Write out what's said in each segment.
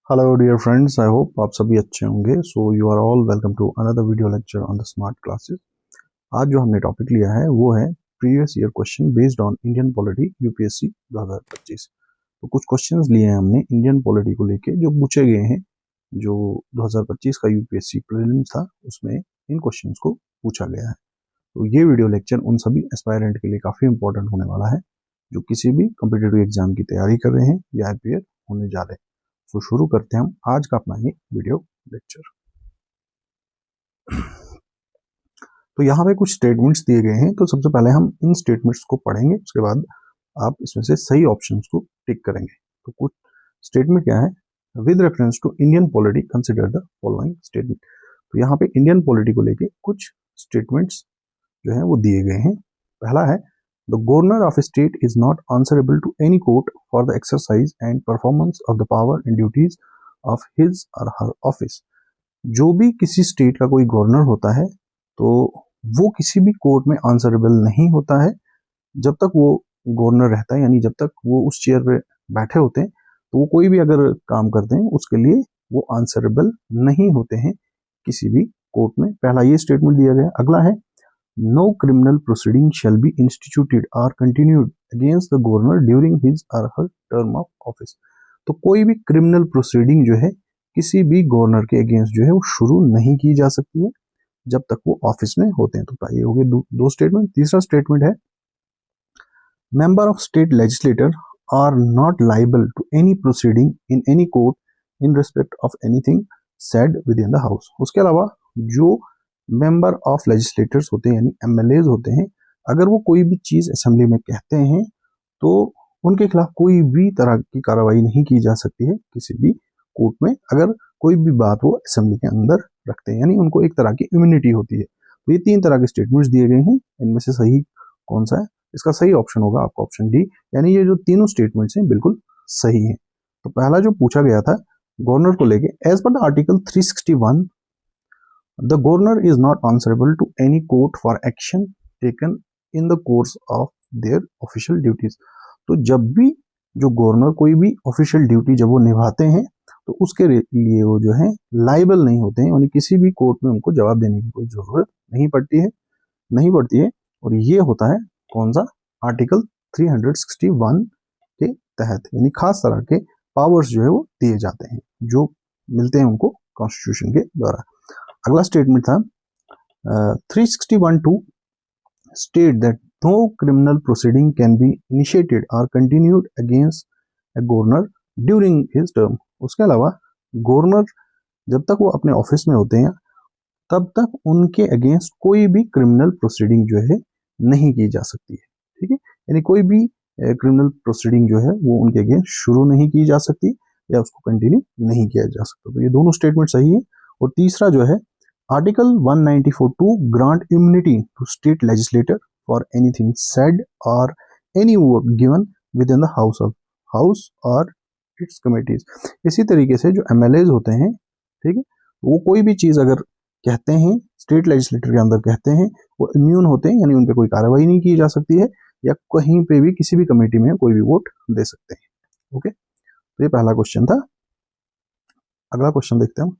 Hello dear friends, I hope आप सभी अच्छे होंगे। So you are all welcome to another video lecture on the smart classes. आज जो हमने टॉपिक लिया है वो है previous year question based on Indian polity UPSC 2025। तो कुछ क्वेश्चंस लिए हैं हमने इंडियन पॉलिटी को लेके जो पूछे गए हैं, जो 2025 का यूपीएससी प्रीलिम्स था उसमें इन क्वेश्चंस को पूछा गया है। तो ये वीडियो लेक्चर उन सभी एस्पायरेंट के लिए काफ़ी इंपॉर्टेंट होने वाला है जो किसी भी कॉम्पिटिटिव एग्जाम की तैयारी कर रहे हैं या अपियर होने जा रहे हैं। तो शुरू करते हैं हम आज का अपना ये वीडियो लेक्चर। तो यहाँ पे कुछ स्टेटमेंट्स दिए गए हैं, तो सबसे पहले हम इन स्टेटमेंट्स को पढ़ेंगे, उसके बाद आप इसमें से सही ऑप्शंस को टिक करेंगे। तो कुछ स्टेटमेंट क्या है, with reference to Indian polity consider the following statement. तो यहाँ पे इंडियन पॉलिटी को लेके कुछ स्टेटमेंट्स जो है वो दिए गए हैं। पहला है, the governor of a state is not answerable to any court for the exercise and performance of the power and duties of his और हर ऑफिस। जो भी किसी स्टेट का कोई गवर्नर होता है तो वो किसी भी कोर्ट में आंसरेबल नहीं होता है जब तक वो गवर्नर रहता है, यानी जब तक वो उस चेयर पे बैठे होते हैं तो वो कोई भी अगर काम करते हैं उसके लिए वो आंसरेबल नहीं होते हैं किसी भी कोर्ट में। पहला ये स्टेटमेंट दिया गया। अगला है, no criminal proceeding shall be instituted or continued against the governor during his or her term of office। तो कोई भी क्रिमिनल प्रोसीडिंग जो है किसी भी गवर्नर के अगेंस्ट जो है वो शुरू नहीं की जा सकती है जब तक वो ऑफिस में होते हैं। तो ये हो गए दो स्टेटमेंट। तीसरा स्टेटमेंट है, member of state legislator are not liable to any proceeding in any court in respect of anything said within the house. उसके अलावा जो मेंबर ऑफ लेजिस्लेटर्स होते हैं यानी एमएलएज होते हैं, अगर वो कोई भी चीज असेंबली में कहते हैं तो उनके खिलाफ कोई भी तरह की कार्रवाई नहीं की जा सकती है किसी भी कोर्ट में अगर कोई भी बात वो असेंबली के अंदर रखते हैं, यानी उनको एक तरह की इम्यूनिटी होती है। तो ये तीन तरह के स्टेटमेंट्स दिए गए हैं, इनमें से सही कौन सा है? इसका सही ऑप्शन होगा आपका ऑप्शन डी, यानी ये जो तीनों स्टेटमेंट्स हैं बिल्कुल सही है। तो पहला जो पूछा गया था गवर्नर को लेके, as per the article 361 the governor is not answerable to any court for action taken in the course of their official duties। तो जब भी जो गवर्नर कोई भी ऑफिशियल ड्यूटी जब वो निभाते हैं तो उसके लिए वो जो है लाइबल नहीं होते हैं, यानी किसी भी कोर्ट में उनको जवाब देने की कोई जरूरत नहीं पड़ती है। और ये होता है कौन सा? आर्टिकल 361 के तहत, यानी खास तरह के पावर्स जो है वो दिए जाते हैं जो मिलते हैं उनको कॉन्स्टिट्यूशन के द्वारा। अगला स्टेटमेंट था 361(2) state that no criminal proceeding can be initiated और continued against a governor during his term. उसके अलावा गवर्नर जब तक वो अपने ऑफिस में होते हैं तब तक उनके अगेंस्ट कोई भी क्रिमिनल प्रोसीडिंग जो है नहीं की जा सकती है। ठीक है, यानी कोई भी क्रिमिनल प्रोसीडिंग जो है वो उनके अगेंस्ट शुरू नहीं की जा सकती या उसको कंटिन्यू नहीं किया जा सकता। तो ये दोनों स्टेटमेंट सही है। और तीसरा जो है, article 194(2) grant immunity to state legislator for anything said और any vote given within the house और इट्स कमिटीज। इसी तरीके से जो एमएलएज होते हैं, ठीक है, वो कोई भी चीज अगर कहते हैं स्टेट लेजिस्लेटर के अंदर कहते हैं वो इम्यून होते हैं, यानी उन पर कोई कार्रवाई नहीं की जा सकती है या कहीं पे भी किसी भी कमेटी में कोई भी वोट दे सकते हैं। ओके, तो ये पहला क्वेश्चन था। अगला क्वेश्चन देखते हैं,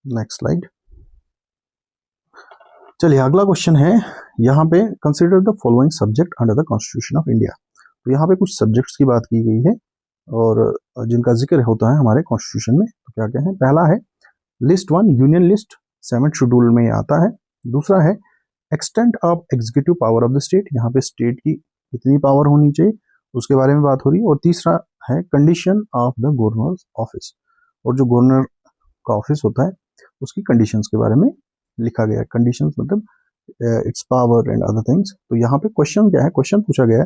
नेक्स्ट स्लाइड। चलिए अगला क्वेश्चन है यहाँ पे, consider the following subject under the constitution of India. तो यहाँ पे कुछ सब्जेक्ट्स की बात की गई है और जिनका जिक्र होता है हमारे कॉन्स्टिट्यूशन में। तो क्या क्या है? पहला है list 1 union list 7th schedule में आता है। दूसरा है extent of executive power of the state, यहाँ पे स्टेट की कितनी पावर होनी चाहिए उसके बारे में बात हो रही है। और तीसरा है condition of the governors office, और जो गवर्नर का ऑफिस होता है उसकी कंडीशंस के बारे में लिखा गया है। कंडीशंस मतलब it's power and other things. तो यहाँ पे क्वेश्चन क्या है? क्वेश्चन पूछा गया है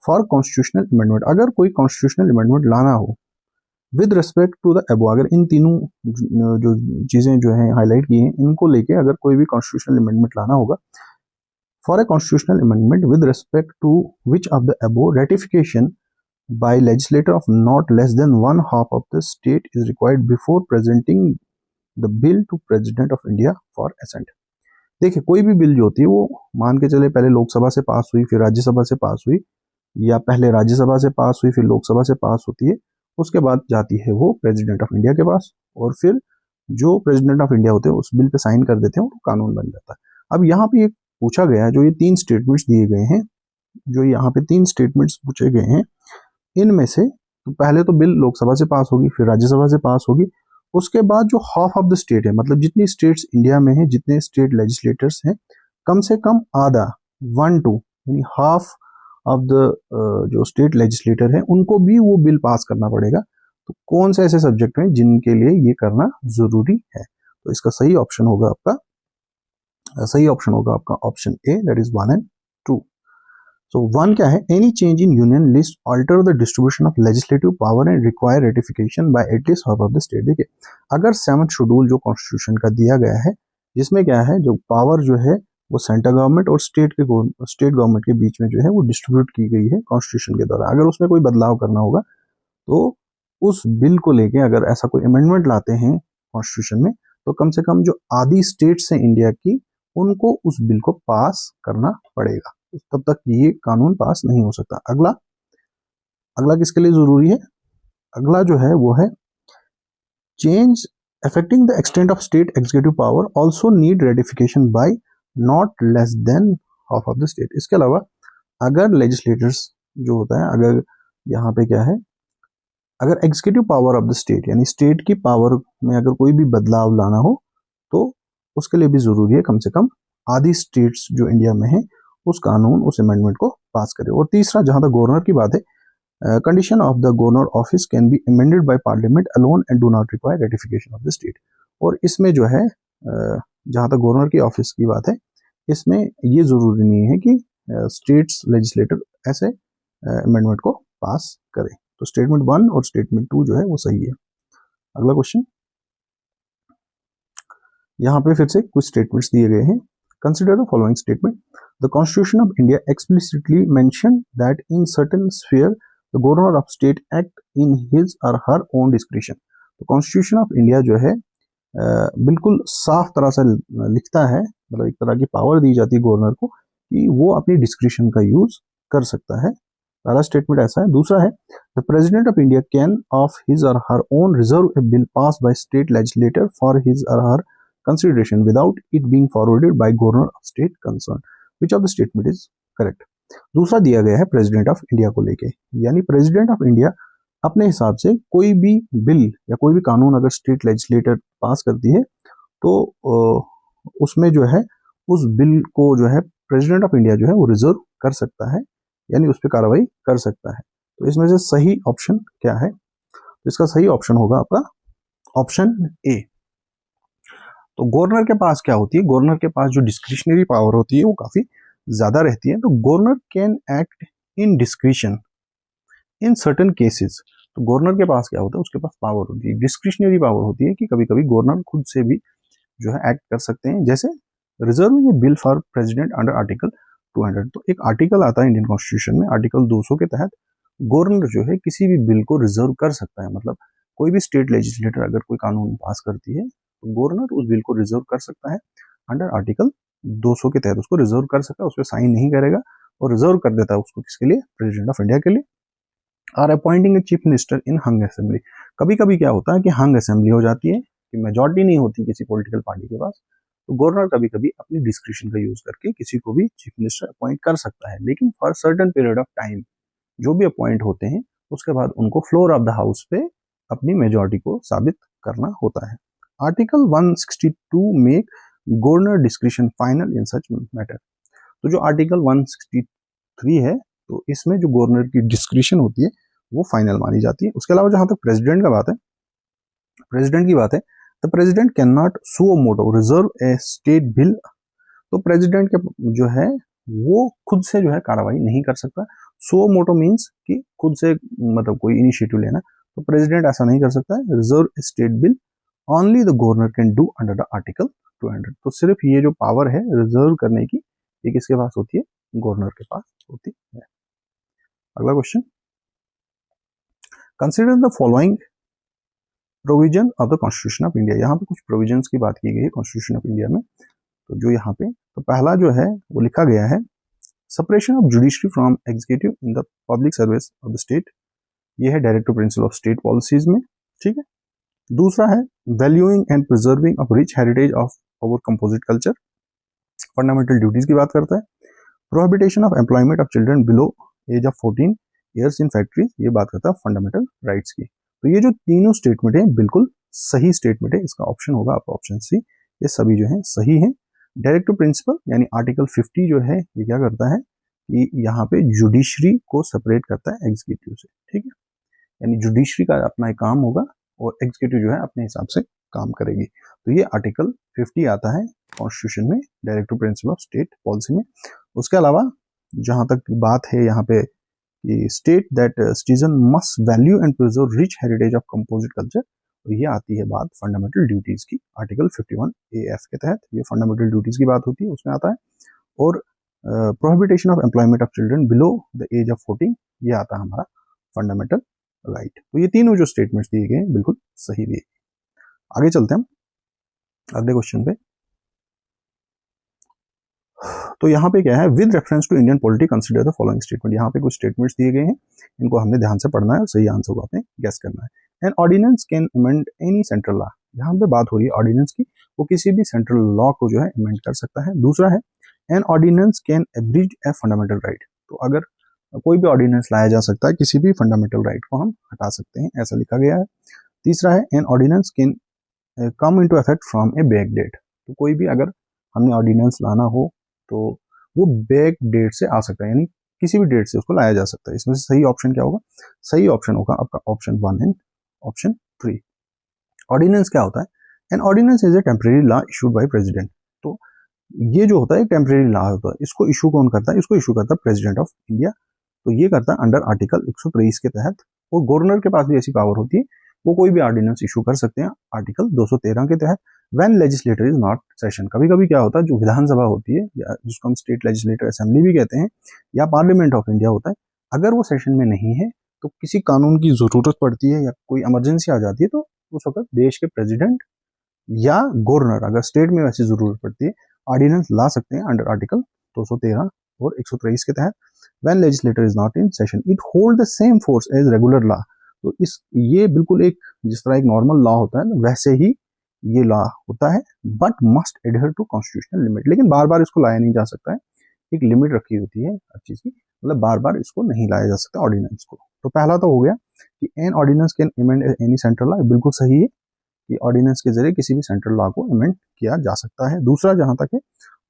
फॉर कॉन्स्टिट्यूशनल अमेंडमेंट, अगर कोई कॉन्स्टिट्यूशनल अमेंडमेंट लाना हो with respect to the above, अगर इन तीनों जो चीजें जो है हाईलाइट की हैं इनको लेके अगर कोई भी कॉन्स्टिट्यूशनल अमेंडमेंट लाना होगा, for a constitutional amendment with respect to which of the above ratification by legislator of not less than one half of the state is required before presenting the bill to president of India for assent। देखिए कोई भी bill जो होती है वो मान के चले पहले लोकसभा से पास हुई फिर राज्यसभा से पास हुई, या पहले राज्यसभा से पास हुई फिर लोकसभा से पास होती है, उसके बाद जाती है वो प्रेसिडेंट ऑफ इंडिया के पास, और फिर जो प्रेसिडेंट ऑफ इंडिया होते हैं उस बिल पे साइन कर देते हैं, वो कानून बन जाता है। अब यहाँ पे एक पूछा गया है, जो ये 3 स्टेटमेंट्स दिए गए हैं, जो यहाँ पे 3 स्टेटमेंट्स पूछे गए हैं, इनमें से तो पहले तो बिल लोकसभा से पास होगी, फिर राज्यसभा से पास होगी, उसके बाद जो हाफ ऑफ द स्टेट है, मतलब जितनी स्टेट्स इंडिया में है, जितने स्टेट लेजिस्लेटर्स हैं, कम से कम आधा 1/2 यानी हाफ ऑफ द जो स्टेट लेजिस्लेटर है, उनको भी वो बिल पास करना पड़ेगा। तो कौन से ऐसे सब्जेक्ट हैं जिनके लिए ये करना जरूरी है? तो इसका सही ऑप्शन होगा आपका option A, that is 1 and 2। So 1 क्या है? Any change in union list alter the distribution of legislative power and require ratification by at least half of the state. देखिए, अगर 7th शेड्यूल जो कॉन्स्टिट्यूशन का दिया गया है, जिसमें क्या है, जो पावर जो है वो सेंट्रल गवर्नमेंट और स्टेट गवर्नमेंट के बीच में जो है वो डिस्ट्रीब्यूट की गई है कॉन्स्टिट्यूशन के द्वारा, अगर उसमें कोई बदलाव करना होगा तो उस बिल को लेके अगर ऐसा कोई अमेंडमेंट लाते हैं कॉन्स्टिट्यूशन में, तो कम से कम जो आधी स्टेट्स हैं इंडिया की, उनको उस बिल को पास करना पड़ेगा, तब तक ये कानून पास नहीं हो सकता। अगला किसके लिए जरूरी है? अगला जो है वो है change affecting the extent of state executive power also need ratification by not less than half of the state. इसके अलावा अगर लेजिस्लेटर्स जो होता है, अगर यहाँ पे क्या है, अगर executive power of the state यानी स्टेट की पावर में अगर कोई भी बदलाव लाना हो, तो उसके लिए भी जरूरी है कम से कम आधी स्टेट्स जो इंडिया में है उस कानून, उस अमेंडमेंट को पास करे। और तीसरा, जहां तक गवर्नर की बात है, condition of the governor office can be amended by parliament alone and do not require ratification of the state. और इसमें जो है जहां तक गवर्नर की ऑफिस की बात है, इसमें ये जरूरी नहीं है कि स्टेट्स लेजिस्लेटर ऐसे अमेंडमेंट को पास करे। तो स्टेटमेंट 1 और स्टेटमेंट 2 जो है वो सही है। अगला क्वेश्चन, यहाँ पे फिर से कुछ स्टेटमेंट्स दिए गए हैं। Consider the following statement. The constitution of India explicitly mention that in certain sphere the governor of state act in his और हर ओन डिस्क्रिप्शन। तो कॉन्स्टिट्यूशन ऑफ इंडिया जो है बिल्कुल साफ तरह से लिखता है, मतलब एक तरह की पावर दी जाती है गवर्नर को कि वो अपनी डिस्क्रिप्शन का यूज कर सकता है। पहला स्टेटमेंट ऐसा है। दूसरा है, the president of India can of his और her own reserve a bill pass by state legislator for his और her consideration without it being forwarded by governor of state concerned. Which of the statement is correct? दूसरा दिया गया है president of India को लेके, यानी president of India अपने हिसाब से कोई भी बिल या कोई भी कानून अगर स्टेट लेजिस्लेटर पास करती है, तो उसमें जो है उस बिल को जो है प्रेसिडेंट ऑफ इंडिया जो है वो रिजर्व कर सकता है, यानी उस पर कार्रवाई कर सकता है। तो इसमें से सही ऑप्शन क्या है? तो इसका सही ऑप्शन होगा आपका ऑप्शन ए। तो गवर्नर के पास क्या होती है? गवर्नर के पास जो डिस्क्रिशनरी पावर होती है वो काफी ज्यादा रहती है। तो governor can act in discretion in certain cases. तो गवर्नर के पास क्या होता है? उसके पास पावर होती है, डिस्क्रिशनरी पावर होती है कि कभी कभी गवर्नर खुद से भी जो है एक्ट कर सकते हैं, जैसे reserving A bill for president under article 200। तो एक आर्टिकल आता है इंडियन कॉन्स्टिट्यूशन में, आर्टिकल 200 के तहत गवर्नर जो है किसी भी बिल को रिजर्व कर सकता है। मतलब कोई भी स्टेट लेजिस्लेटर अगर कोई कानून पास करती है, तो गवर्नर उस बिल को रिजर्व कर सकता है अंडर आर्टिकल 200 के तहत, उसको रिजर्व कर सकता है, उस पर साइन नहीं करेगा और रिजर्व कर देता है उसको, किसके लिए? प्रेसिडेंट ऑफ इंडिया के लिए। Or appointing a chief minister in hung assembly. कभी कभी क्या होता है कि हंग असेंबली हो जाती है, कि मेजॉरिटी नहीं होती किसी पॉलिटिकल पार्टी के पास, तो गवर्नर कभी कभी अपनी डिस्क्रिप्शन का यूज करके किसी को भी चीफ मिनिस्टर अपॉइंट कर सकता है, लेकिन for certain period of time जो भी अपॉइंट होते हैं उसके बाद उनको फ्लोर ऑफ द हाउस पे अपनी मेजॉरिटी को साबित करना होता है। Article 162 make governor description final इन सच मैटर। तो जो आर्टिकल 163 है, तो इसमें जो गवर्नर की डिस्क्रिप्शन होती है वो फाइनल मानी जाती है। उसके अलावा जहां तक प्रेसिडेंट की बात है, the president can not suo motu reserve A state bill. तो प्रेसिडेंट के जो है वो खुद से जो है कार्रवाई नहीं कर सकता। सुओ मोटो मीन्स कि खुद से मतलब कोई इनिशिएटिव लेना, तो प्रेसिडेंट ऐसा नहीं कर सकता है। Reserve state bill only the governor can do under the article 200। तो सिर्फ ये जो पावर है रिजर्व करने की, ये किसके पास होती है? गवर्नर के पास होती है। अगला question, consider the following provision of the constitution of India. यहाँ पे कुछ प्रोविजंस की बात की गई है कॉन्स्टिट्यूशन ऑफ इंडिया में। तो जो यहाँ पे तो पहला जो है वो लिखा गया है, separation of judiciary from executive in the public service of the state. ये है directive principle of state policies में, ठीक है। दूसरा है valuing and preserving of rich heritage of our composite culture, fundamental duties की बात करता है। Prohibition of employment of children below age of 14 years in factories, ये बात करता है फंडामेंटल राइट्स की। तो ये जो तीनों स्टेटमेंट है बिल्कुल सही स्टेटमेंट है, इसका ऑप्शन होगा आपका ऑप्शन सी, ये सभी जो है सही है। डायरेक्टिव प्रिंसिपल यानी आर्टिकल 50 जो है ये क्या करता है कि यहाँ पे जुडिशरी को सेपरेट करता है एग्जीक्यूटिव से, ठीक है। यानी जुडिशरी का अपना एक काम होगा और एग्जीक्यूटिव जो है अपने हिसाब से काम करेगी। तो ये आर्टिकल 50 आता है कॉन्स्टिट्यूशन में, directive principle of state policy में। उसके अलावा जहां तक बात है यहाँ पे state that citizen must value and preserve rich heritage of composite culture, तो ये आती है बात फंडामेंटल ड्यूटीज की, आर्टिकल 51 AF के तहत ये फंडामेंटल ड्यूटीज की बात होती है, उसमें आता है। और prohibition of employment of children below the age of 14, ये आता है हमारा फंडामेंटल राइट। तो ये तीनों जो स्टेटमेंट्स दिए गए हैं बिल्कुल सही दिए। आगे चलते हैं हम अगले क्वेश्चन पे। तो यहाँ पे क्या है, with reference to Indian polity consider the following statement, यहाँ पे कुछ स्टेटमेंट्स दिए गए हैं, इनको हमने ध्यान से पढ़ना है, सही आंसर को आपने गेस करना है। An ordinance can amend any central law, यहाँ पे बात हो रही है ऑर्डिनेंस की, वो किसी भी सेंट्रल लॉ को जो है अमेंड कर सकता है। दूसरा है an ordinance can abridge a fundamental right, तो अगर कोई भी ऑर्डिनेंस लाया जा सकता है, किसी भी फंडामेंटल राइट को हम हटा सकते हैं, ऐसा लिखा गया है। तीसरा है an ordinance can come into effect from a back date, तो कोई भी अगर हमने ऑर्डिनेंस लाना हो तो वो बैक डेट से आ सकता है, यानी किसी भी डेट से उसको लाया जा सकता है। इसमें से सही ऑप्शन क्या होगा, सही ऑप्शन होगा आपका ऑप्शन 1 एंड ऑप्शन 3। ऑर्डिनेंस क्या होता है, an ordinance is a temporary law issued by president, तो ये जो होता है टेम्परेरी लॉ होता है, इसको इशू कौन करता है, इसको इशू करता है प्रेसिडेंट ऑफ इंडिया, तो ये करता है अंडर आर्टिकल 123 के तहत। और गवर्नर के पास भी ऐसी पावर होती है, वो कोई भी ऑर्डिनेंस इशू कर सकते हैं आर्टिकल 213 के तहत। When legislator is not session, कभी कभी क्या होता है जो विधानसभा होती है या जिसको हम स्टेट लेजिस्लेटिव असेंबली भी कहते हैं या पार्लियामेंट ऑफ इंडिया होता है, अगर वो सेशन में नहीं है तो किसी कानून की जरूरत पड़ती है या कोई इमरजेंसी आ जाती है, तो उस वक्त देश के प्रेसिडेंट या गवर्नर अगर स्टेट में वैसी जरूरत पड़ती है ऑर्डिनेंस ला सकते हैं अंडर आर्टिकल 213 और 123 के तहत। When legislator is not in session it hold the same force as regular law, तो इस ये बिल्कुल एक जिस तरह एक नॉर्मल लॉ होता है वैसे ही ये लॉ होता है, but must adhere to constitutional limit, लेकिन बार बार इसको लाया नहीं जा सकता है, एक लिमिट रखी होती है हर चीज की, मतलब बार बार इसको नहीं लाया जा सकता ऑर्डिनेंस को। तो पहला तो हो गया कि an ordinance can amend any central law, बिल्कुल सही है कि ऑर्डिनेंस के जरिए किसी भी सेंट्रल लॉ को अमेंड किया जा सकता है। दूसरा जहां तक है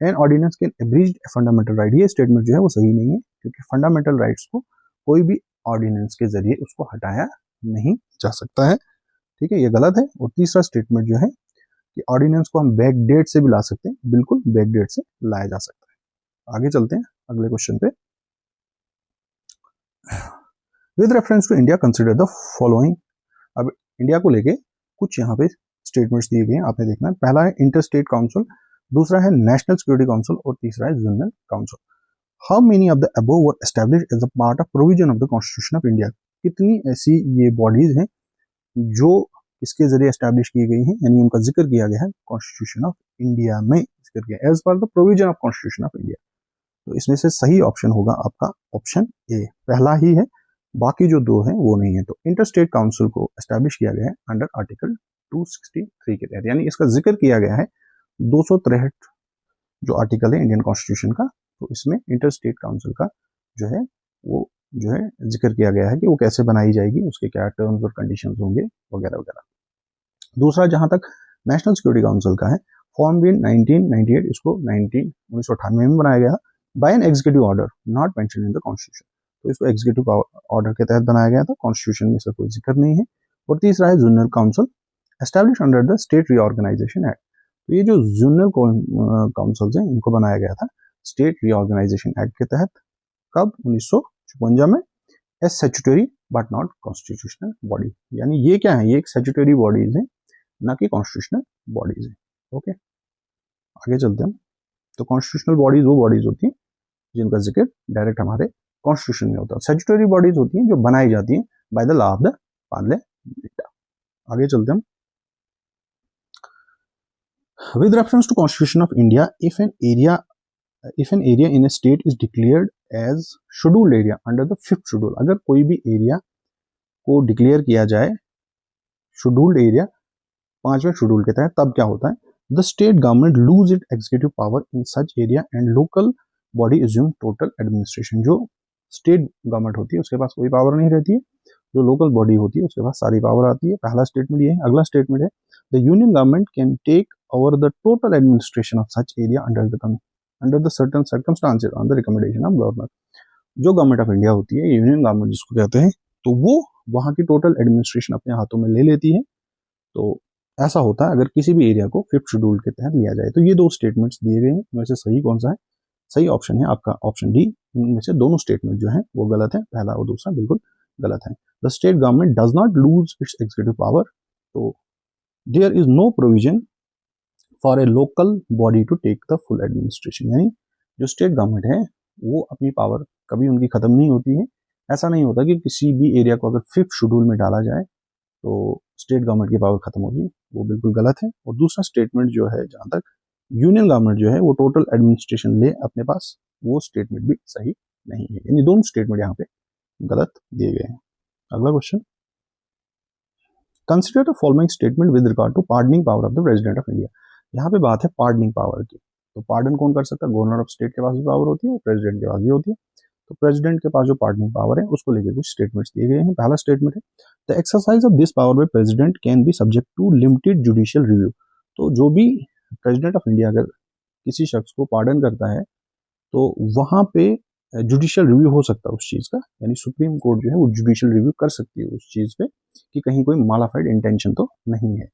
an ordinance can abridge fundamental right, ये स्टेटमेंट जो है वो सही नहीं है, क्योंकि फंडामेंटल राइट्स को कोई भी ऑर्डिनेंस के जरिए उसको हटाया नहीं जा सकता है, ठीक है, ये गलत है। और तीसरा स्टेटमेंट जो है कि ऑर्डिनेंस को हम बैक डेट से भी ला सकते हैं, बिल्कुल बैक डेट से लाया जा सकता है। आगे चलते हैं अगले क्वेश्चन पे। With reference to India consider the following, अब इंडिया को लेके कुछ यहाँ पे स्टेटमेंट्स दिए गए हैं, आपने देखना है। पहला है इंटर स्टेट काउंसिल, दूसरा है नेशनल सिक्योरिटी काउंसिल और तीसरा है zonal council. How many of the above were established as a part of provision of the constitution of India, कितनी ऐसी ये बॉडीज हैं जो इसके जरिए एस्टैब्लिश की गई हैं, यानी उनका जिक्र किया गया है कॉन्स्टिट्यूशन ऑफ इंडिया में, जिक्र किया as per the provision of constitution of India. तो इसमें से सही ऑप्शन होगा आपका ऑप्शन ए, पहला ही है, बाकी जो दो हैं वो नहीं है। तो इंटर स्टेट काउंसिल को एस्टैब्लिश किया गया है अंडर आर्टिकल 263 के तहत, यानी इसका जिक्र किया गया है 263 जो आर्टिकल है इंडियन कॉन्स्टिट्यूशन का, तो इसमें इंटर स्टेट काउंसिल का जो है वो जो है जिक्र किया गया है कि वो कैसे बनाई जाएगी, उसके क्या टर्म्स और कंडीशंस होंगे वगैरह वगैरह। दूसरा जहां तक नेशनल सिक्योरिटी काउंसिल का है, फॉर्म इन 1998, इसको 1998 में बनाया गया by an executive order not mention in the constitution, तो इसको एग्जीक्यूटिव ऑर्डर के तहत बनाया गया था, कॉन्स्टिट्यूशन में इसका कोई जिक्र नहीं है। और तीसरा है zonal council establish under the state reorganization act, तो ये जो जोनल काउंसिल्स हैं इनको बनाया गया था स्टेट रीऑर्गेनाइजेशन एक्ट के तहत, कब 1956 में, as statutory but not constitutional body, यानी ये क्या है, ये एक स्टैट्यूटरी बॉडीज है ना कि कॉन्स्टिट्यूशनल बॉडीज है। ओके, आगे चलते हैं। तो कॉन्स्टिट्यूशनल बॉडीज वो बॉडीज होती हैं जिनका जिक्र डायरेक्ट हमारे कॉन्स्टिट्यूशन में होता है, स्टैट्यूटरी बॉडीज होती हैं जो बनाई जाती हैं by the law of the parliament. आगे चलते हैं। With reference to constitution of India, if an area in a state is declared as scheduled area under the 5th schedule, अगर कोई भी एरिया को डिक्लेयर किया जाए शेड्यूल्ड एरिया 5वें शेड्यूल के तहत, तब क्या होता है, the state government lose it executive power in such area and local body assume total administration. जो स्टेट गवर्नमेंट होती है उसके पास कोई पावर नहीं रहती है, जो लोकल बॉडी होती है उसके पास सारी पावर आती है। पहला स्टेटमेंट ये है। अगला स्टेटमेंट है, the union government can take over the total administration of such area under the certain circumstances on the recommendation of governor. जो गवर्नमेंट ऑफ इंडिया होती है, यूनियन गवर्नमेंट जिसको कहते हैं, तो वो वहां की टोटल एडमिनिस्ट्रेशन अपने हाथों में ले लेती है। तो ऐसा होता है अगर किसी भी एरिया को 5th शेड्यूल के तहत लिया जाए। तो ये दो स्टेटमेंट्स दिए गए हैं, इनमें से सही कौन सा है? सही ऑप्शन है आपका ऑप्शन डी। इनमें से दोनों स्टेटमेंट जो है वो गलत है, पहला और दूसरा बिल्कुल गलत है। The state government does not lose its executive power, तो there is no provision for a local body to take the full administration. यानी जो स्टेट गवर्नमेंट है वो अपनी पावर कभी उनकी खत्म नहीं होती है। ऐसा नहीं होता कि किसी भी एरिया को अगर 5th शेड्यूल में डाला जाए तो स्टेट गवर्नमेंट की पावर खत्म होगी, वो बिल्कुल गलत है। और दूसरा स्टेटमेंट जो है, जहां तक यूनियन गवर्नमेंट जो है वो टोटल एडमिनिस्ट्रेशन ले अपने पास, वो स्टेटमेंट भी सही नहीं है। यानी दोनों स्टेटमेंट यहाँ पे गलत दिए गए हैं। अगला question, consider the following statement with regard to pardoning power of the president of India. यहाँ पे बात है पार्डनिंग पावर की। तो पार्डन कौन कर सकता है? गवर्नर ऑफ स्टेट के पास भी पावर होती है और प्रेसिडेंट के पास भी होती है। तो प्रेसिडेंट के पास जो पार्डनिंग पावर है उसको लेकर कुछ स्टेटमेंट्स दिए गए हैं। पहला स्टेटमेंट है, the exercise of this power by president can be subject to limited judicial review. तो जो भी प्रेसिडेंट ऑफ इंडिया अगर किसी शख्स को पार्डन करता है तो वहां पे जुडिशियल रिव्यू हो सकता है उस चीज का, यानी सुप्रीम कोर्ट जो है वो जुडिशियल रिव्यू कर सकती है उस चीज पे कि कहीं कोई मालाफाइड इंटेंशन तो नहीं है।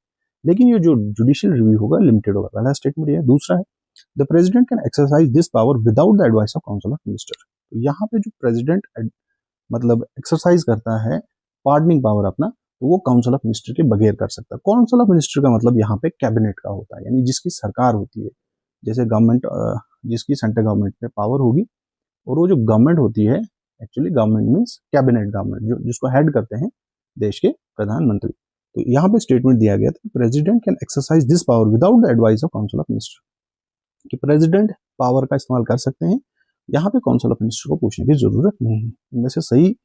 लेकिन ये जो जुडिशियल रिव्यू होगा लिमिटेड होगा। पहला स्टेटमेंट ये है। दूसरा है, the president can exercise this power without the advice of council of minister. तो यहाँ पे जो प्रेसिडेंट मतलब एक्सरसाइज करता है पार्डनिंग पावर अपना, तो वो काउंसिल ऑफ मिनिस्टर के बगैर कर सकता है। काउंसिल ऑफ मिनिस्टर का मतलब यहाँ पे कैबिनेट का होता है, यानी जिसकी सरकार होती है। जैसे गवर्नमेंट, जिसकी सेंट्रल गवर्नमेंट में पावर होगी, और वो जो गवर्नमेंट होती है, actually government means cabinet government, जो जिसको हेड करते हैं देश के प्रधानमंत्री। तो यहाँ पे स्टेटमेंट दिया गया था, president can exercise this power without the advice of council of minister, कि प्रेसिडेंट पावर का इस्तेमाल कर सकते हैं, यहाँ पे काउंसिल ऑफ मिनिस्टर को पूछने की जरूरत नहीं है। इनमें से सही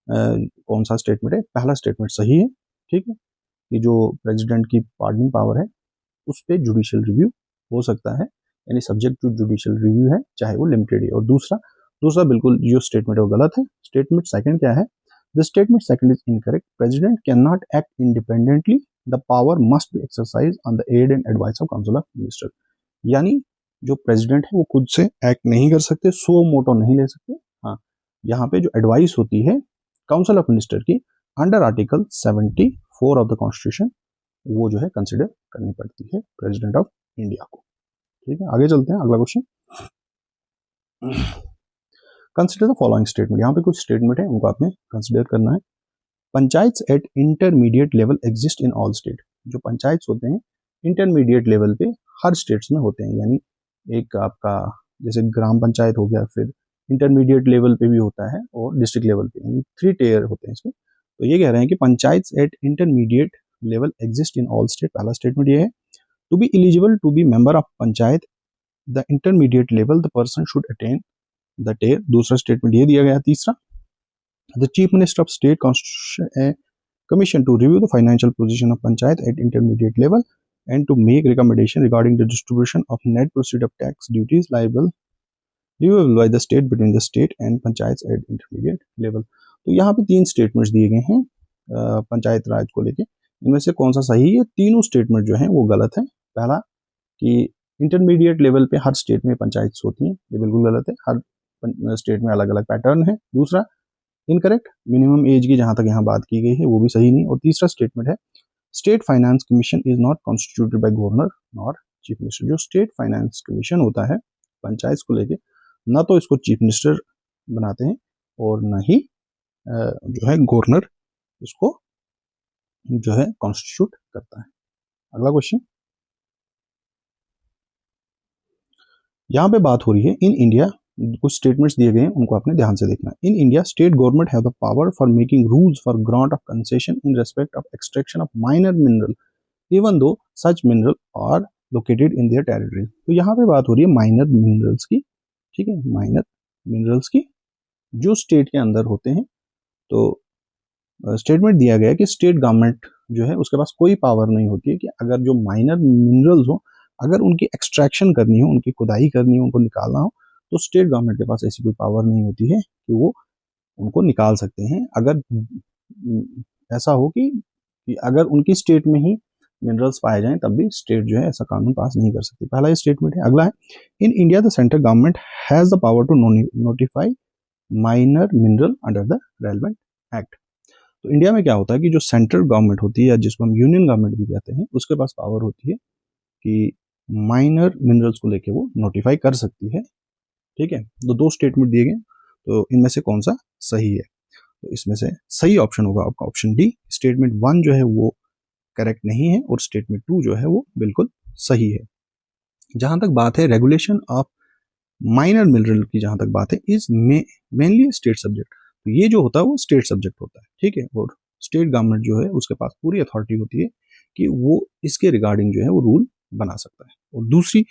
कौन सा स्टेटमेंट है? पहला स्टेटमेंट सही है, ठीक है, कि जो प्रेसिडेंट की पार्डनिंग पावर है उस पर जुडिशियल रिव्यू हो सकता है, यानी सब्जेक्ट टू जुडिशियल रिव्यू है, चाहे वो लिमिटेड है। और दूसरा बिल्कुल जो स्टेटमेंट है वो गलत है। स्टेटमेंट सेकंड क्या है? The statement second is incorrect, president can not act independently, the power must be exercise on the aid and advice of council of minister. यानी जो प्रेसिडेंट है वो खुद से एक्ट नहीं कर सकते, सो मोटो नहीं ले सकते। हाँ, यहाँ पे जो एडवाइस होती है काउंसिल ऑफ मिनिस्टर की under article 74 of the constitution, वो जो है कंसिडर करनी पड़ती है प्रेसिडेंट ऑफ इंडिया को। ठीक है, आगे चलते हैं। अगला question, consider the following statement. यहाँ पे कुछ स्टेटमेंट है, उनको आपने कंसिडर करना है। Panchayat at intermediate level exist in all state. जो पंचायत होते हैं इंटरमीडिएट लेवल पे हर स्टेट्स में होते हैं, यानी एक आपका जैसे ग्राम पंचायत हो गया, फिर इंटरमीडिएट लेवल पे भी होता है और डिस्ट्रिक्ट लेवल पे, यानी 3 टियर होते हैं इसमें। तो ये कह रहे हैं कि panchayat at intermediate level exist in all state. पहला स्टेटमेंट ये है, to be eligible to be member of panchayat the intermediate level the person should attain the tier. दूसरा स्टेटमेंट ये दिया गया। तीसरा, the chief minister of state constitution commission to review the financial position of panchayat at intermediate level and to make recommendation regarding the distribution of net proceed of tax duties liable by the state between the state and panchayats at intermediate level। तो यहाँ पे 3 statements दिए गए हैं पंचायत राज को लेके। इनमें से कौन सा सही है? तीनों स्टेटमेंट जो हैं वो गलत है। पहला कि इंटरमीडिएट लेवल पे हर स्टेट में पंचायत होती हैं, ये बिल्कुल गलत है। हर स्टेट में अलग अलग पैटर्न है। दूसरा, इनकरेक्ट, मिनिमम एज की जहां तक यहाँ बात की गई है वो भी सही नहीं। और तीसरा स्टेटमेंट है, state finance commission is not constituted by governor nor chief minister. जो स्टेट फाइनेंस कमीशन होता है पंचायत को लेके, ना तो इसको चीफ मिनिस्टर बनाते हैं और ना ही जो है गवर्नर इसको जो है कॉन्स्टिट्यूट करता है। अगला क्वेश्चन, यहाँ पे बात हो रही है इन इंडिया, कुछ स्टेटमेंट्स दिए गए हैं, उनको आपने ध्यान से देखना है। In India state government have the power for making rules for grant of concession in respect of extraction of minor mineral even though such mineral are located in their territory. तो यहाँ पे बात हो रही है माइनर मिनरल्स की, ठीक है, माइनर मिनरल्स की जो स्टेट के अंदर होते हैं। तो स्टेटमेंट दिया गया है कि स्टेट गवर्नमेंट जो है उसके पास कोई पावर नहीं होती है कि अगर जो माइनर मिनरल्स हो, अगर उनकी एक्सट्रैक्शन करनी हो, उनकी खुदाई करनी हो, उनको निकालना हो, तो स्टेट गवर्नमेंट के पास ऐसी कोई पावर नहीं होती है कि वो उनको निकाल सकते हैं। अगर ऐसा हो कि अगर उनकी स्टेट में ही मिनरल्स पाए जाएं तब भी स्टेट जो है ऐसा कानून पास नहीं कर सकती। पहला ये स्टेटमेंट है। अगला है, in India the central government has the power to notify minor mineral under the relevant act. तो इंडिया में क्या होता है कि जो सेंट्रल गवर्नमेंट होती है या जिसको हम यूनियन गवर्नमेंट भी कहते हैं, उसके पास पावर होती है कि माइनर मिनरल्स को लेके वो नोटिफाई कर सकती है। ठीक है, तो दो स्टेटमेंट दिए गए, तो इनमें से कौन सा सही है? तो इसमें से सही ऑप्शन होगा आपका ऑप्शन डी। स्टेटमेंट 1 जो है वो करेक्ट नहीं है और स्टेटमेंट 2 जो है वो बिल्कुल सही है। जहां तक बात है रेगुलेशन ऑफ माइनर मिनरल की, जहां तक बात है, इज मेनली स्टेट सब्जेक्ट। तो ये जो होता है वो स्टेट सब्जेक्ट होता है। ठीक है, और स्टेट गवर्नमेंट जो है उसके पास पूरी अथॉरिटी होती है कि वो इसके रिगार्डिंग जो है वो रूल बना सकता है। और दूसरी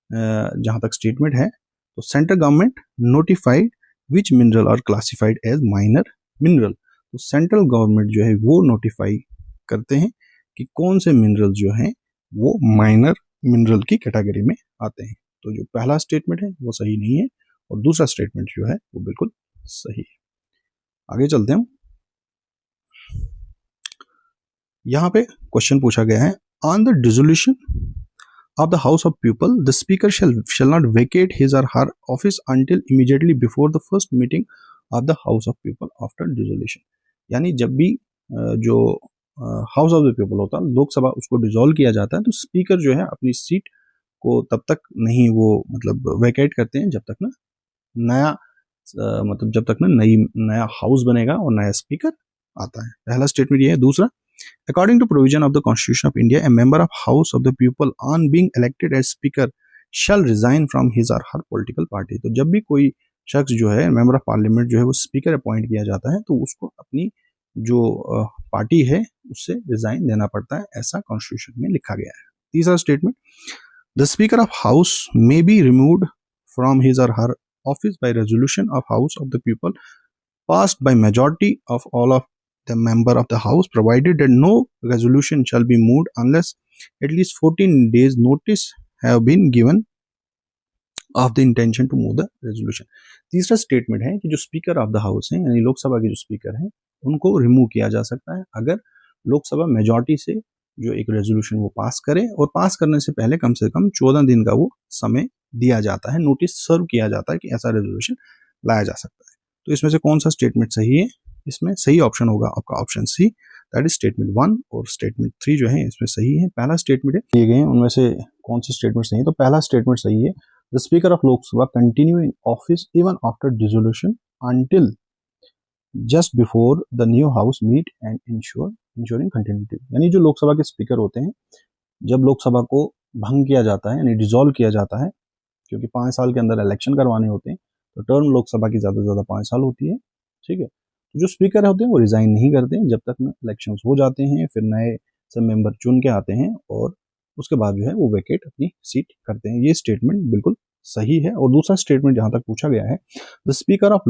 जहां तक स्टेटमेंट है, तो central government notified which mineral are classified as minor mineral. तो सेंट्रल गवर्नमेंट जो है वो नोटिफाई करते हैं कि कौन से मिनरल जो हैं वो माइनर मिनरल की कैटेगरी में आते हैं। तो जो पहला स्टेटमेंट है वो सही नहीं है और दूसरा स्टेटमेंट जो है वो बिल्कुल सही है। आगे चलते हैं। यहां पे क्वेश्चन पूछा गया है, on the dissolution of the House of People, the Speaker shall not vacate his or her office until immediately before the first meeting of the House of People after dissolution। यानी जब भी जो house of the people होता है, लोकसभा, उसको dissolve किया जाता है, तो स्पीकर जो है अपनी सीट को तब तक नहीं वो मतलब वैकेट करते हैं जब तक ना नया मतलब जब तक ना नया हाउस बनेगा और नया स्पीकर आता है। पहला स्टेटमेंट ये है। दूसरा, according to provision of the Constitution of India, a member of House of the People on being elected as Speaker shall resign from his or her political party। तो जब भी कोई शख्स जो है मेंबर ऑफ पार्लियामेंट जो है वो स्पीकर अपॉइंट किया जाता है, तो उसको अपनी जो पार्टी है उससे रिजाइन देना पड़ता है, ऐसा कॉन्स्टिट्यूशन में लिखा गया है। तीसरा statement, the speaker of house may be removed from his और her office by resolution of house of the people passed by majority of all of the member of the house, provided that no resolution shall be moved unless at least 14 days notice have been given of the intention to move the resolution। तीसरा statement है कि जो speaker of the house है, यानी लोकसभा के जो speaker हैं, उनको रिमूव किया जा सकता है अगर लोकसभा मेजॉरिटी से जो एक रेजोल्यूशन वो पास करे, और पास करने से कम 14 दिन का वो समय दिया जाता है, नोटिस सर्व किया जाता है कि ऐसा रेजोल्यूशन लाया जा सकता है। तो इसमें से कौन सा स्टेटमेंट सही है? इसमें सही ऑप्शन होगा आपका option C, that is statement 1, और स्टेटमेंट 3 जो है इसमें सही है। पहला स्टेटमेंट है दिए गए हैं, उनमें से कौन से स्टेटमेंट सही है? तो पहला स्टेटमेंट सही है, the speaker of Lok Sabha continue in office even after dissolution until just before the new house meet and insuring continuity. यानी जो लोकसभा के स्पीकर होते हैं, जब लोकसभा को भंग किया जाता है यानी डिसॉल्व किया जाता है, क्योंकि 5 साल के अंदर इलेक्शन करवाने होते हैं, तो टर्म लोकसभा की ज़्यादा से ज़्यादा 5 साल होती है। ठीक है, तो जो स्पीकर होते हैं वो रिजाइन नहीं करते हैं जब तक इलेक्शन हो जाते हैं, फिर नए सब मेंबर चुन के आते हैं और उसके बाद जो है वो वेकेट अपनी सीट करते हैं। ये स्टेटमेंट बिल्कुल सही है। और दूसरा स्टेटमेंट जहां तक पूछा गया है, the speaker of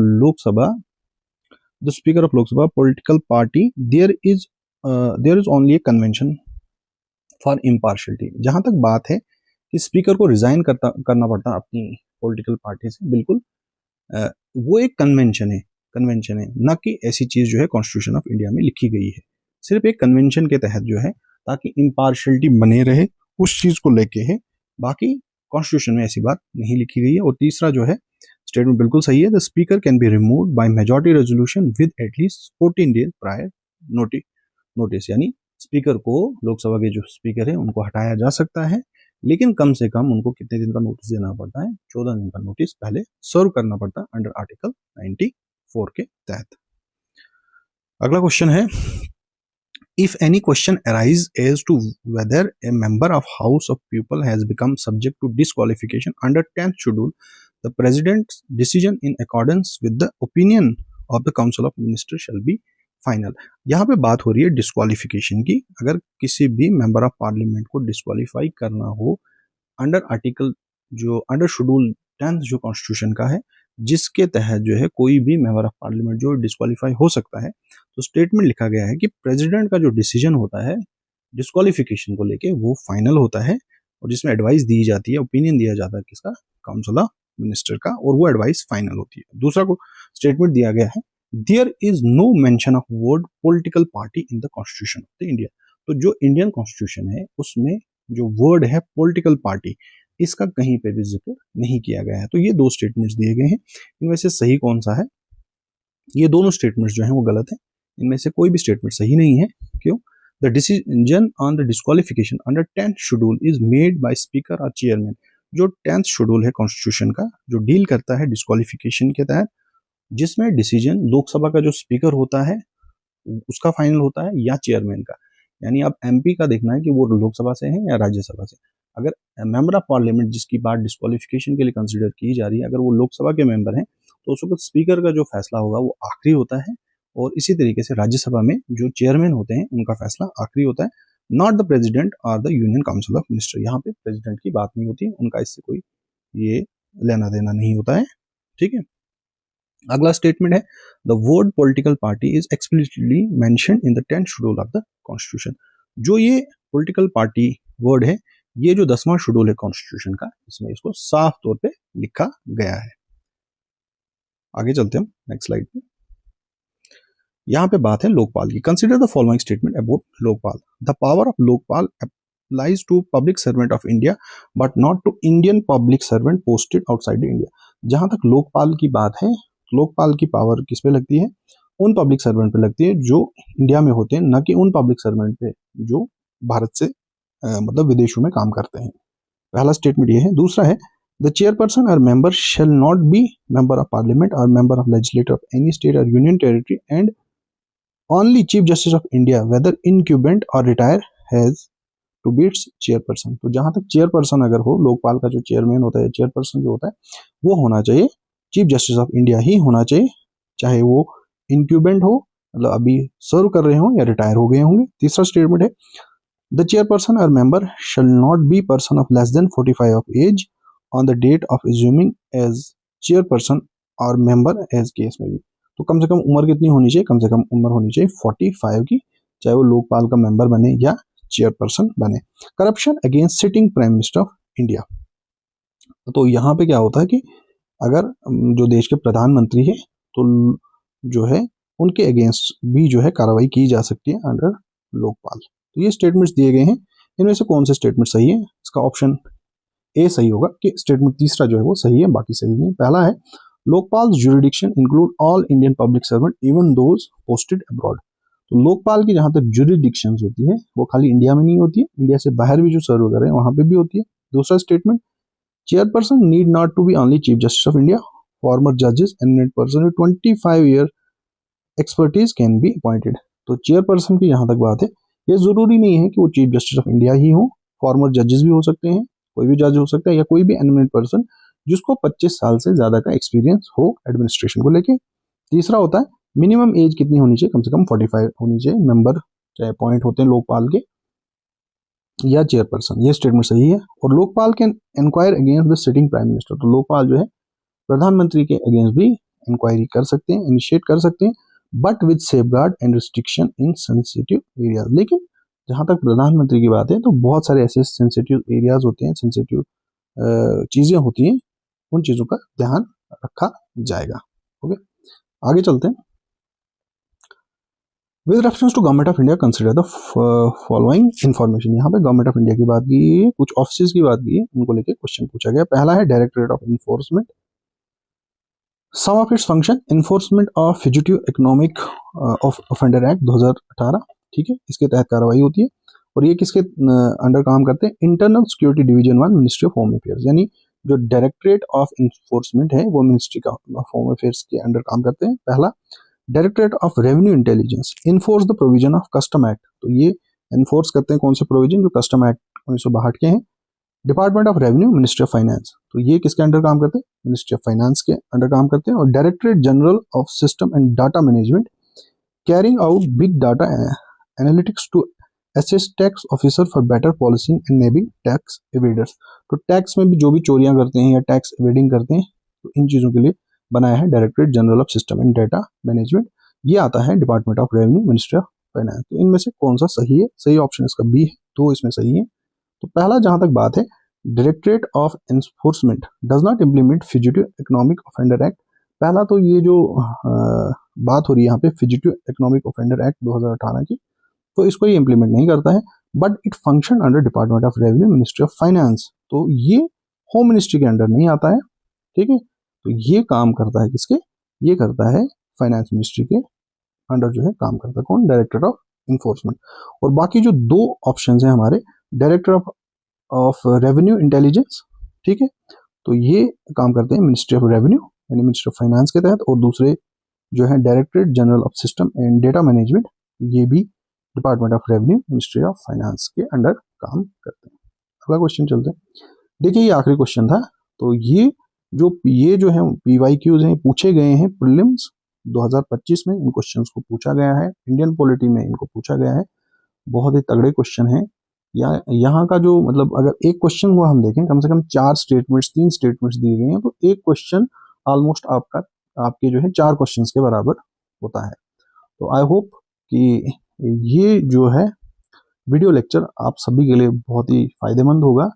Lok Sabha political party there is only a convention for impartiality. जहां तक बात है कि स्पीकर को रिजाइन करना पड़ता है अपनी पॉलिटिकल पार्टी से, बिल्कुल वो एक कन्वेंशन है, ना कि ऐसी चीज जो है कॉन्स्टिट्यूशन ऑफ इंडिया में लिखी गई है। सिर्फ एक कन्वेंशन के तहत जो है, ताकि इम्पार्शलिटी बने रहे उस चीज को लेके है, बाकी कॉन्स्टिट्यूशन में ऐसी बात नहीं लिखी गई है। और तीसरा जो है स्टेटमेंट बिल्कुल सही है, the speaker can be removed by majority resolution with at least 14 days prior notice. यानी स्पीकर को, लोकसभा के जो स्पीकर है उनको हटाया जा सकता है, लेकिन कम से कम उनको कितने दिन का नोटिस देना पड़ता है? 14 दिन का नोटिस पहले सर्व करना पड़ता है अंडर आर्टिकल 94 के तहत। अगला क्वेश्चन है, if any question arise as to whether a member of house of people has become subject to disqualification under 10th schedule, the president's decision in accordance with the opinion of the council of minister shall be final. यहाँ पे बात हो रही है disqualification की। अगर किसी भी मेंबर ऑफ पार्लियामेंट को डिस्क्वालीफाई करना हो अंडर शेड्यूल 10 जो कॉन्स्टिट्यूशन का है, जिसके तहत जो है कोई भी मेंबर ऑफ पार्लियामेंट जो डिस्क्वालीफाई हो सकता है, तो स्टेटमेंट लिखा गया है कि प्रेसिडेंट का जो डिसीजन होता है डिस्क्वालिफिकेशन को लेके वो फाइनल होता है, और जिसमें एडवाइस दी जाती है, ओपिनियन दिया जाता है किसका, काउंसिल ऑफ मिनिस्टर का, और वो एडवाइस फाइनल होती है। दूसरा को स्टेटमेंट दिया गया है, there is no mention of word political party in the constitution of the India. तो जो इंडियन कॉन्स्टिट्यूशन है उसमें जो वर्ड है पॉलिटिकल पार्टी, इसका कहीं पे भी जिक्र नहीं किया गया है। तो ये दो स्टेटमेंट्स दिए गए हैं, इनमें से सही कौन सा है? ये दोनों स्टेटमेंट्स जो हैं वो गलत है, इनमें से कोई भी स्टेटमेंट सही नहीं है। क्यों? The decision on the disqualification under 10th schedule is made by speaker और चेयरमैन। जो 10th शेड्यूल है कॉन्स्टिट्यूशन का, जो डील करता है डिस्क्वालिफिकेशन के तहत, जिसमें डिसीजन लोकसभा का जो स्पीकर होता है उसका फाइनल होता है या चेयरमैन का। यानी अब एमपी का देखना है कि वो लोकसभा से है या राज्यसभा से। अगर मेंबर ऑफ पार्लियामेंट जिसकी बात डिस्क्वालिफिकेशन के लिए कंसिडर की जा रही है, अगर वो लोकसभा के मेंबर हैं, तो उस वक्त स्पीकर का जो फैसला होगा वो आखिरी होता है, और इसी तरीके से राज्यसभा में जो चेयरमैन होते हैं उनका फैसला आखिरी होता है, नॉट द प्रेसिडेंट और the union council of minister. यहाँ पे प्रेसिडेंट की बात नहीं होती है, उनका इससे कोई ये लेना देना नहीं होता है। ठीक है, अगला स्टेटमेंट है, the word political party is explicitly mentioned in the 10th schedule of the constitution. जो ये पॉलिटिकल पार्टी वर्ड है, ये जो 10वां शेड्यूल है कॉन्स्टिट्यूशन का, इसमें इसको साफ तौर पे लिखा गया है। आगे चलते हम नेक्स्ट स्लाइड पे। यहाँ पे बात है लोकपाल की। Consider the following statement about Lokpal. The power of Lokpal applies to public servant of India but not to Indian public servant posted outside India. जहां तक लोकपाल की बात है, लोकपाल की पावर किस पे लगती है? उन पब्लिक सर्वेंट पे लगती है जो इंडिया में होते हैं, न कि उन पब्लिक सर्वेंट पे जो भारत से मतलब विदेशों में काम करते हैं। पहला स्टेटमेंट ये है। दूसरा है, द चेयरपर्सन और member shall not be member of Parliament और member of legislator of any state और union territory and only chief justice of India whether incumbent और retire has to be its chairperson. तो जहां तक chairperson अगर हो, लोकपाल का जो चेयरमैन होता है, चेयरपर्सन जो होता है, वो होना चाहिए चीफ जस्टिस ऑफ इंडिया ही होना चाहिए, चाहे वो इनक्यूबेंट हो, मतलब अभी सर्व कर रहे हो, या रिटायर हो गए होंगे। तीसरा स्टेटमेंट है, द चेयरपर्सन और member shall not be person of less than 45 of age on the date of assuming as chairperson और मेंबर एज केस में भी। तो कम से कम उम्र कितनी होनी चाहिए? कम से कम उम्र होनी चाहिए 45 की, चाहे वो लोकपाल का मेंबर बने या चेयरपर्सन बने। Corruption against sitting prime minister of India. तो यहाँ पे क्या होता है कि अगर जो देश के प्रधानमंत्री है, तो जो है उनके अगेंस्ट भी जो है कार्रवाई की जा सकती है अंडर लोकपाल। तो ये स्टेटमेंट्स दिए गए हैं, इनमें से कौन से स्टेटमेंट सही है? इसका ऑप्शन ए सही होगा कि स्टेटमेंट तीसरा जो है वो सही है, बाकी सही नहीं। पहला है, Lokpal jurisdiction include all Indian public servant even those posted abroad. तो लोकपाल की जहां तक जुरिडिक्शन होती है वो खाली इंडिया में नहीं होती है, इंडिया से बाहर भी जो सर्व कर रहे हैं वहां पे भी होती है। दूसरा statement, chairperson need not to be only chief justice of India, former जजेस and person with 25 year expertise can be appointed. तो चेयरपर्सन की जहां तक बात है, ये जरूरी नहीं है कि वो चीफ जस्टिस ऑफ इंडिया ही हो, फॉर्मर जजेस भी हो सकते हैं, कोई भी जज हो सकता है, या कोई भी एमिनेंट पर्सन जिसको 25 साल से ज्यादा का एक्सपीरियंस हो एडमिनिस्ट्रेशन को लेके। तीसरा होता है, मिनिमम एज कितनी होनी चाहिए? कम से कम 45 होनी चाहिए मेंबर, चाहे अपॉइंट होते हैं लोकपाल के या चेयरपर्सन। ये स्टेटमेंट सही है। और Lokpal can inquire against the sitting prime minister. तो लोकपाल जो है प्रधानमंत्री के अगेंस्ट भी इंक्वायरी कर सकते हैं, इनिशिएट कर सकते हैं, but with safeguard and restriction in sensitive areas. लेकिन जहां तक प्रधानमंत्री की बात है, तो बहुत सारे ऐसे सेंसिटिव एरियाज होते हैं, सेंसिटिव चीजें होती हैं, उन चीजों का ध्यान रखा जाएगा। ओके, आगे चलते हैं। With reference to government of India consider the following information. यहाँ पे गवर्नमेंट ऑफ इंडिया की बात की है, कुछ ऑफिस की बात की है, उनको लेके क्वेश्चन पूछा गया। पहला है directorate of enforcement. Some of its function, enforcement of fugitive economic of offender act 2018। ठीक है, इसके तहत कार्रवाई होती है। और ये किसके अंडर काम करते हैं? Internal security division 1, ministry of home affairs. यानी जो डायरेक्टरेट ऑफ इन्फोर्समेंट है वो मिनिस्ट्री ऑफ होम अफेयर्स के अंडर काम करते हैं। पहला, directorate of revenue intelligence enforce the provision of custom act. तो ये इन्फोर्स करते हैं कौन से प्रोविजन? जो कस्टम एक्ट 1962 के हैं। Department of revenue, ministry of finance. तो ये किसके अंडर काम करते हैं? मिनिस्ट्री ऑफ फाइनेंस के अंडर काम करते हैं। और directorate general of system and data management carrying out big data analytics to assist tax officer for better policy and nabbing tax evaders. तो टैक्स में भी जो भी चोरियां करते हैं या टैक्स एवेडिंग करते हैं, तो इन चीजों के लिए बनाया है directorate general of system and data management. ये आता है department of revenue, ministry of finance. तो इनमें से कौन सा सही है? सही ऑप्शन इसका बी है, तो इसमें सही है। तो पहला जहां तक बात है, directorate of enforcement does not implement fugitive economic offender act. पहला तो ये जो बात हो रही है यहाँ पे फ्यूजिटिव इकोनॉमिक ऑफेंडर एक्ट 2018 की, तो इसको ये इम्प्लीमेंट नहीं करता है, but it function under department of revenue, ministry of finance. तो ये होम मिनिस्ट्री के अंडर नहीं आता है, ठीक है। तो ये काम करता है किसके? ये करता है फाइनेंस मिनिस्ट्री के अंडर जो है काम करता है। कौन? Director of enforcement. और बाकी जो दो ऑप्शंस हैं हमारे, डायरेक्टर ऑफ रेवेन्यू इंटेलिजेंस, ठीक है, तो ये काम करते हैं मिनिस्ट्री ऑफ रेवेन्यू यानी मिनिस्ट्री ऑफ फाइनेंस के तहत, और दूसरे जो है directorate general of system and data management, ये भी department of revenue, ministry of finance के अंडर काम करते हैं। अगला क्वेश्चन चलते हैं। देखिए ये आखिरी क्वेश्चन था। तो ये जो है PYQs हैं, पूछे गए हैं प्रीलिम्स 2025 में। इन क्वेश्चंस को पूछा गया है, इंडियन पॉलिटी में इनको पूछा गया है। बहुत ही तगड़े क्वेश्चन हैं। यहाँ का जो मतलब अगर एक क्वेश्चन को हम देखें, कम से कम 3 स्टेटमेंट्स दिए गए हैं, तो एक क्वेश्चन ऑलमोस्ट आपके जो है 4 क्वेश्चंस के बराबर होता है। तो आई होप कि ये जो है वीडियो लेक्चर आप सभी के लिए बहुत ही फायदेमंद होगा।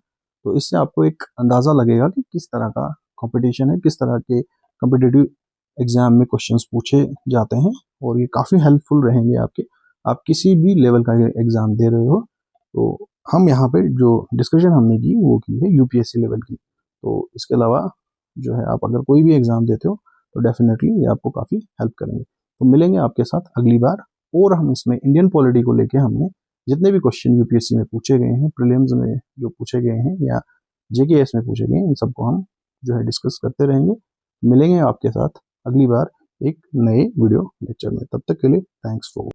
तो इससे आपको एक अंदाज़ा लगेगा कि किस तरह का कंपटीशन है, किस तरह के कॉम्पिटिटिव एग्जाम में क्वेश्चंस पूछे जाते हैं, और ये काफ़ी हेल्पफुल रहेंगे आपके। आप किसी भी लेवल का एग्जाम दे रहे हो, तो हम यहाँ पे जो डिस्कशन हमने की वो की है UPSC लेवल की। तो इसके अलावा जो है आप अगर कोई भी एग्जाम देते हो तो डेफिनेटली ये आपको काफ़ी हेल्प करेंगे। तो मिलेंगे आपके साथ अगली बार, और हम इसमें इंडियन पॉलिटी को लेके हमने जितने भी क्वेश्चन UPSC में पूछे गए हैं, प्रीलिम्स में जो पूछे गए हैं या JKS में पूछे गए हैं, इन सबको हम जो है डिस्कस करते रहेंगे। मिलेंगे आपके साथ अगली बार एक नए वीडियो लेक्चर में। तब तक के लिए थैंक्स फॉर